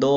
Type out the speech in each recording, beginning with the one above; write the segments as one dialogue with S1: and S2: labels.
S1: 2,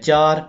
S1: 4,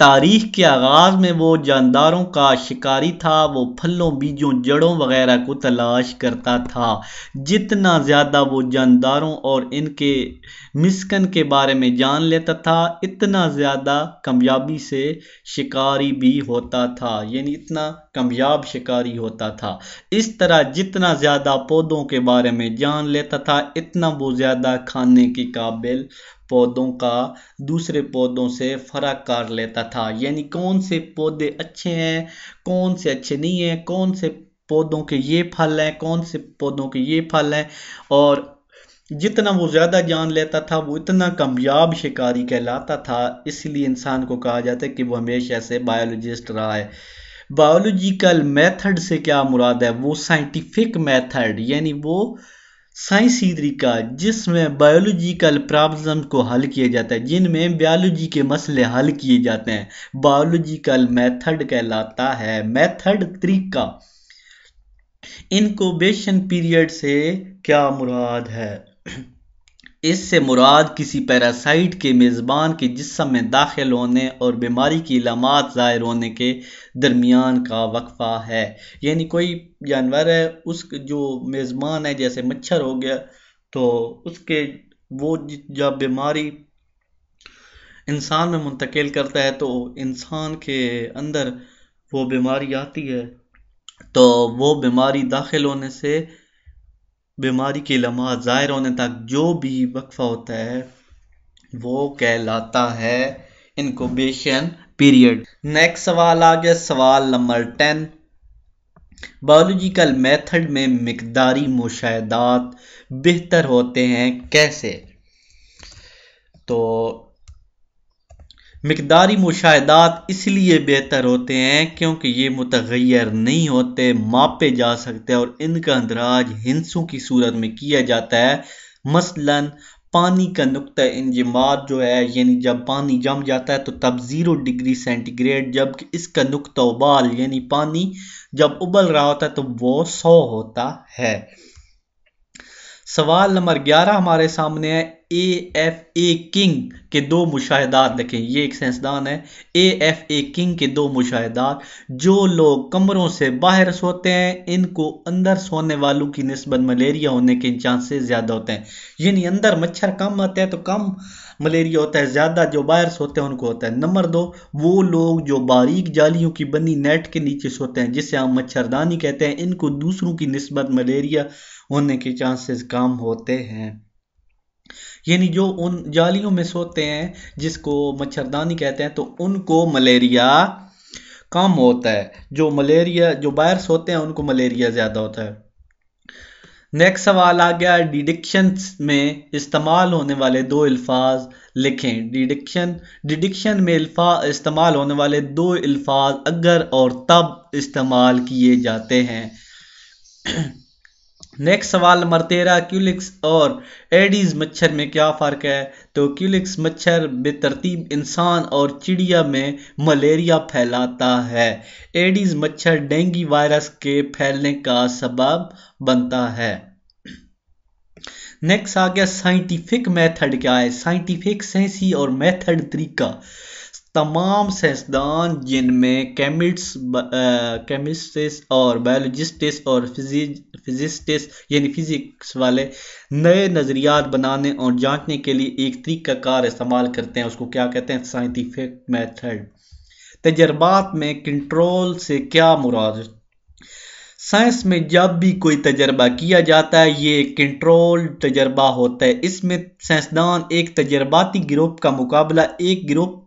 S1: تاریخ کے آغاز میں وہ جانداروں کا شکاری تھا، وہ پھلوں، بیجوں، جڑوں وغیرہ کو تلاش کرتا تھا۔ جتنا زیادہ وہ جانداروں اور ان کے مسکن کے بارے میں جان لیتا تھا، اتنا زیادہ کامیابی سے شکاری بھی ہوتا تھا، یعنی اتنا کامیاب شکاری ہوتا تھا۔ اس طرح جتنا زیادہ پودوں کے بارے میں جان لیتا تھا، اتنا وہ زیادہ کھانے کے قابل پودوں کا دوسرے پودوں سے فرق کر لیتا تھا، یعنی کون سے پودے اچھے ہیں، کون سے اچھے نہیں ہیں، کون سے پودوں کے یہ پھل ہیں، کون سے پودوں کے یہ پھل ہیں۔ اور جتنا وہ زیادہ جان لیتا تھا، وہ اتنا کامیاب شکاری کہلاتا تھا۔ اس لیے انسان کو کہا جاتا ہے کہ وہ ہمیشہ سے بایولوجسٹ رہا ہے۔ بایولوجیکل میتھڈ سے کیا مراد ہے؟ وہ سائنٹیفک میتھڈ، یعنی وہ سائنسی طریقہ جس میں بایولوجیکل پرابلم کو حل کیا جاتا ہے، جن میں بیالوجی کے مسئلے حل کیے جاتے ہیں، بایولوجیکل میتھڈ کہلاتا ہے۔ میتھڈ طریقہ۔ انکوبیشن پیریڈ سے کیا مراد ہے؟ اس سے مراد کسی پیراسائٹ کے میزبان کے جسم میں داخل ہونے اور بیماری کی علامات ظاہر ہونے کے درمیان کا وقفہ ہے، یعنی کوئی جانور ہے، اس جو میزبان ہے، جیسے مچھر ہو گیا، تو اس کے وہ جب بیماری انسان میں منتقل کرتا ہے تو انسان کے اندر وہ بیماری آتی ہے، تو وہ بیماری داخل ہونے سے بیماری کی علامات ظاہر ہونے تک جو بھی وقفہ ہوتا ہے وہ کہلاتا ہے انکوبیشن پیریڈ۔ نیکسٹ سوال آ گیا، سوال نمبر 10۔ بایولوجیکل میتھڈ میں مقداری مشاہدات بہتر ہوتے ہیں کیسے؟ تو مقداری مشاہدات اس لیے بہتر ہوتے ہیں کیونکہ یہ متغیر نہیں ہوتے، ماپے جا سکتے اور ان کا اندراج ہندسوں کی صورت میں کیا جاتا ہے۔ مثلا پانی کا نقطہ انجماد جو ہے، یعنی جب پانی جم جاتا ہے تو تب 0 ڈگری سینٹی گریڈ، جبکہ اس کا نقطہ ابال یعنی پانی جب ابل رہا ہوتا ہے تو وہ 100 ہوتا ہے۔ سوال نمبر 11 ہمارے سامنے ہے، اے ایف اے کنگ کے 2 مشاہدات لکھیں۔ یہ ایک سائنسدان ہے۔ اے ایف اے کنگ کے 2 مشاہدات: جو لوگ کمروں سے باہر سوتے ہیں ان کو اندر سونے والوں کی نسبت ملیریا ہونے کے چانسز زیادہ ہوتے ہیں، یعنی اندر مچھر کم آتے ہیں تو کم ملیریا ہوتا ہے، زیادہ جو باہر سوتے ہیں ان کو ہوتا ہے۔ نمبر 2، وہ لوگ جو باریک جالیوں کی بنی نیٹ کے نیچے سوتے ہیں جسے ہم مچھردانی کہتے ہیں، ان کو دوسروں کی نسبت ملیریا ہونے کے چانسز کم ہوتے ہیں، یعنی جو ان جالیوں میں سوتے ہیں جس کو مچھردانی کہتے ہیں تو ان کو ملیریا کم ہوتا ہے، جو باہر سوتے ہیں ان کو ملیریا زیادہ ہوتا ہے۔ نیکسٹ سوال آ گیا، ڈیڈکشن میں استعمال ہونے والے 2 الفاظ لکھیں۔ ڈیڈکشن میں استعمال ہونے والے 2 الفاظ اگر اور تب استعمال کیے جاتے ہیں۔ نیکسٹ سوال نمبر 13، کیولکس اور ایڈیز مچھر میں کیا فرق ہے؟ تو کیولکس مچھر بے ترتیب انسان اور چڑیا میں ملیریا پھیلاتا ہے، ایڈیز مچھر ڈینگی وائرس کے پھیلنے کا سبب بنتا ہے۔ نیکسٹ آ گیا، سائنٹیفک میتھڈ کیا ہے؟ سائنٹیفک سائنسی اور میتھڈ طریقہ: تمام سائنسدان جن میں کیمسٹس اور بایولوجسٹس اور فزسٹس یعنی فزکس والے نئے نظریات بنانے اور جانچنے کے لیے ایک طریقہ کار استعمال کرتے ہیں، اس کو کیا کہتے ہیں؟ Scientific method. تجربات میں کنٹرول سے کیا مراد؟ سائنس میں جب بھی کوئی تجربہ کیا جاتا ہے یہ ایک کنٹرول تجربہ ہوتا ہے، اس میں سائنسدان ایک تجرباتی گروپ کا مقابلہ ایک گروپ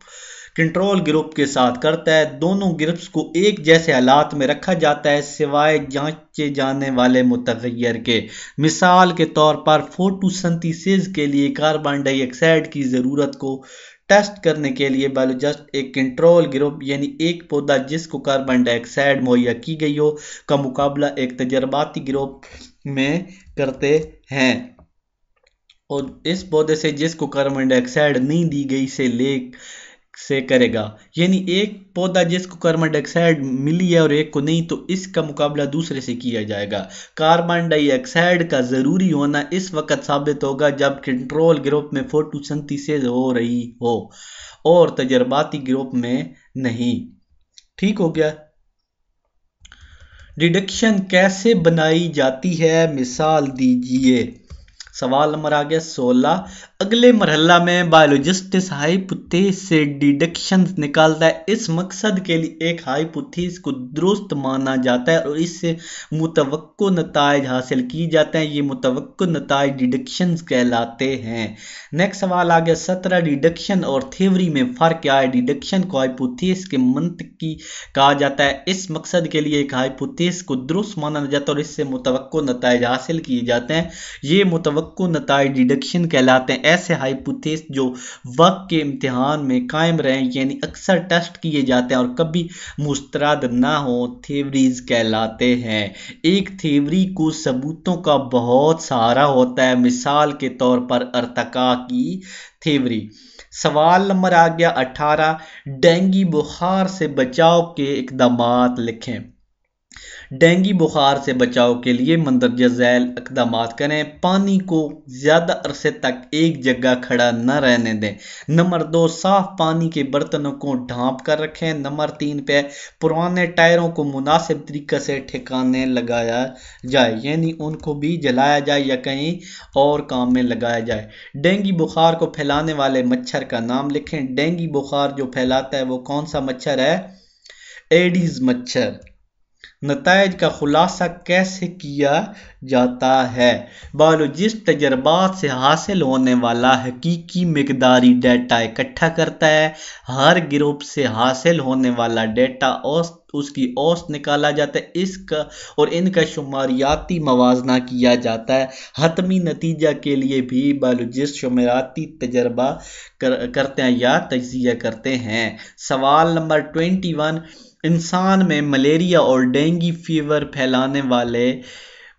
S1: کنٹرول گروپ کے ساتھ کرتا ہے، دونوں گروپس کو ایک جیسے حالات میں رکھا جاتا ہے سوائے جانچے جانے والے متغیر کے۔ مثال کے طور پر فوٹو سنتھیسس کے لیے کاربن ڈائی آکسائڈ کی ضرورت کو ٹیسٹ کرنے کے لیے بایولوجسٹ ایک کنٹرول گروپ یعنی ایک پودا جس کو کاربن ڈائی آکسائڈ مہیا کی گئی ہو کا مقابلہ ایک تجرباتی گروپ میں کرتے ہیں، اور اس پودے سے جس کو کاربن ڈائی آکسائڈ نہیں دی گئی سے کرے گا، یعنی ایک پودا جس کو کاربن ڈائی آکسائڈ ملی ہے اور ایک کو نہیں، تو اس کا مقابلہ دوسرے سے کیا جائے گا۔ کاربن ڈائی آکسائڈ کا ضروری ہونا اس وقت ثابت ہوگا جب کنٹرول گروپ میں فوٹو سنتھیسس ہو رہی ہو اور تجرباتی گروپ میں نہیں۔ ٹھیک ہو گیا؟ ڈیڈکشن کیسے بنائی جاتی ہے، مثال دیجئے۔ سوال نمبر آ گیا 16۔ اگلے مرحلہ میں بایولوجسٹ ہائپوتھیسس سے ڈیڈکشن نکالتا ہے۔ اس مقصد کے لیے ایک ہائپوتھیسس کو درست مانا جاتا ہے اور اس سے متوقع نتائج حاصل کی جاتے ہیں۔ یہ متوقع نتائج ڈیڈکشن کہلاتے ہیں۔ نیکسٹ سوال آ گیا 17۔ ڈیڈکشن اور تھیوری میں فرق کیا ہے؟ ڈیڈکشن کو ہائپوتھیسس کے منطقی کہا جاتا ہے۔ اس مقصد کے لیے ایک ہائپوتھیسس کو درست مانا جاتا ہے اور اس سے متوقع نتائج حاصل کیے جاتے ہیں۔ یہ متوقع نتائج ڈیڈکشن کہلاتے ہیں۔ ایسے ہائپوتھیسس جو وقت کے امتحان میں قائم رہیں، یعنی اکثر ٹیسٹ کیے جاتے ہیں اور کبھی مسترد نہ ہوں، تھیوریز کہلاتے ہیں۔ ایک تھیوری کو ثبوتوں کا بہت سہارا ہوتا ہے، مثال کے طور پر ارتقاء کی تھیوری۔ سوال نمبر آ گیا 18۔ ڈینگی بخار سے بچاؤ کے اقدامات لکھیں۔ ڈینگی بخار سے بچاؤ کے لیے مندرجہ ذیل اقدامات کریں۔ پانی کو زیادہ عرصے تک ایک جگہ کھڑا نہ رہنے دیں۔ نمبر 2، صاف پانی کے برتنوں کو ڈھانپ کر رکھیں۔ نمبر 3 پہ پرانے ٹائروں کو مناسب طریقے سے ٹھکانے لگایا جائے، یعنی ان کو بھی جلایا جائے یا کہیں اور کام میں لگایا جائے۔ ڈینگی بخار کو پھیلانے والے مچھر کا نام لکھیں۔ ڈینگی بخار جو پھیلاتا ہے وہ کون سا مچھر ہے؟ ایڈیز مچھر۔ نتائج کا خلاصہ کیسے کیا جاتا ہے؟ بایولوجسٹ تجربات سے حاصل ہونے والا حقیقی مقداری ڈیٹا اکٹھا کرتا ہے۔ ہر گروپ سے حاصل ہونے والا ڈیٹا اس کی اوسط نکالا جاتا ہے، اور ان کا شماریاتی موازنہ کیا جاتا ہے۔ حتمی نتیجہ کے لیے بھی بایولوجسٹ شماریاتی تجربہ کرتے ہیں یا تجزیہ کرتے ہیں۔ سوال نمبر 21۔ انسان میں ملیریا اور ڈینگی فیور پھیلانے والے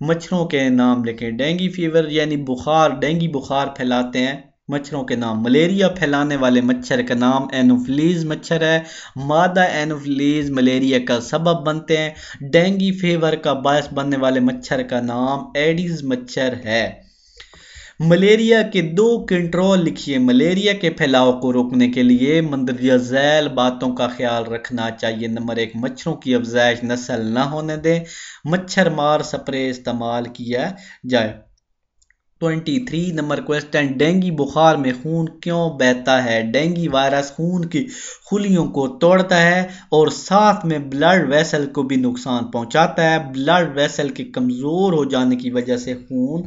S1: مچھروں کے نام لکھیں۔ ڈینگی فیور یعنی بخار، ڈینگی بخار پھیلاتے ہیں مچھروں کے نام۔ ملیریا پھیلانے والے مچھر کا نام اینوفیلیز مچھر ہے۔ مادہ اینوفیلیز ملیریا کا سبب بنتے ہیں۔ ڈینگی فیور کا باعث بننے والے مچھر کا نام ایڈیز مچھر ہے۔ ملیریا کے 2 کنٹرول لکھیے۔ ملیریا کے پھیلاؤ کو روکنے کے لیے مندرجہ ذیل باتوں کا خیال رکھنا چاہیے۔ نمبر 1، مچھروں کی افزائش نسل نہ ہونے دیں۔ مچھر مار سپرے استعمال کیا جائے۔ 23 نمبر کوسٹن، ڈینگی بخار میں خون کیوں بہتا ہے؟ ڈینگی وائرس خون کی خلیوں کو توڑتا ہے اور ساتھ میں بلڈ ویسل کو بھی نقصان پہنچاتا ہے۔ بلڈ ویسل کے کمزور ہو جانے کی وجہ سے خون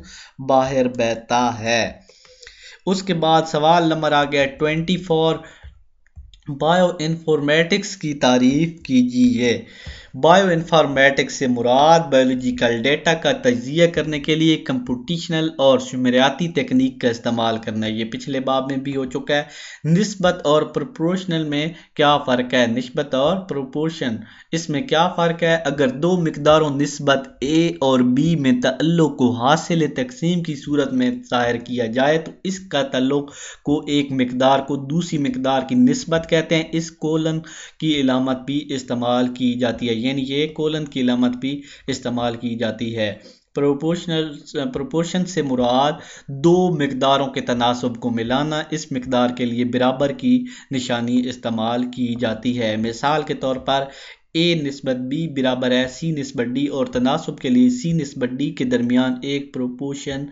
S1: باہر بہتا ہے۔ اس کے بعد سوال نمبر آ گیا 24۔ بائیو انفارمیٹکس کی تعریف کیجئے۔ بائیو انفارمیٹکس سے مراد بایولوجیکل ڈیٹا کا تجزیہ کرنے کے لیے کمپیوٹیشنل اور شماریاتی تکنیک کا استعمال کرنا ہے۔ یہ پچھلے باب میں بھی ہو چکا ہے۔ نسبت اور پروپورشنل میں کیا فرق ہے؟ نسبت اور پروپورشن، اس میں کیا فرق ہے؟ اگر 2 مقداروں نسبت A اور B میں تعلق کو حاصل تقسیم کی صورت میں ظاہر کیا جائے تو اس کا تعلق کو ایک مقدار کو دوسری مقدار کی نسبت کہتے ہیں۔ اس کولن کی علامت بھی استعمال کی جاتی ہے، یعنی یہ کولن کی علامت بھی استعمال کی جاتی ہے۔ پروپورشن سے مراد 2 مقداروں کے تناسب کو ملانا۔ اس مقدار کے لیے برابر کی نشانی استعمال کی جاتی ہے۔ مثال کے طور پر A نسبت B برابر ہے C نسبت D، اور تناسب کے لیے C نسبت D کے درمیان ایک پروپورشن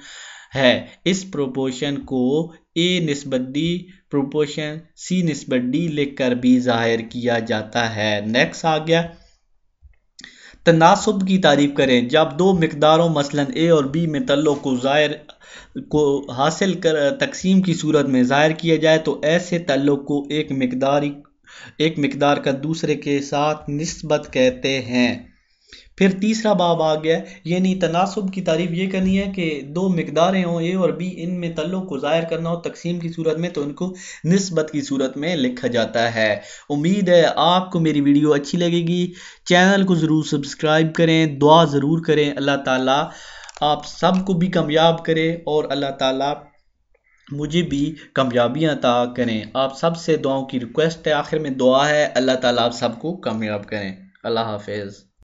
S1: ہے۔ اس پروپورشن کو A نسبت D پروپورشن C نسبت D لکھ کر بھی ظاہر کیا جاتا ہے۔ نیکسٹ آ گیا تناسب کی تعریف کریں۔ جب 2 مقداروں مثلا A اور B میں تعلق کو حاصل کر تقسیم کی صورت میں ظاہر کیا جائے تو ایسے تعلق کو ایک مقدار کا دوسرے کے ساتھ نسبت کہتے ہیں۔ پھر تیسرا باب آ گیا، یعنی تناسب کی تعریف یہ کرنی ہے کہ 2 مقداریں ہوں A اور B، ان میں تعلق کو ظاہر کرنا ہو تقسیم کی صورت میں تو ان کو نسبت کی صورت میں لکھا جاتا ہے۔ امید ہے آپ کو میری ویڈیو اچھی لگے گی۔ چینل کو ضرور سبسکرائب کریں، دعا ضرور کریں اللہ تعالیٰ آپ سب کو بھی کامیاب کرے اور اللہ تعالیٰ مجھے بھی کامیابیاں عطا کریں۔ آپ سب سے دعاؤں کی ریکویسٹ ہے، آخر میں دعا ہے، اللہ تعالیٰ آپ سب کو کامیاب کریں۔ اللہ حافظ۔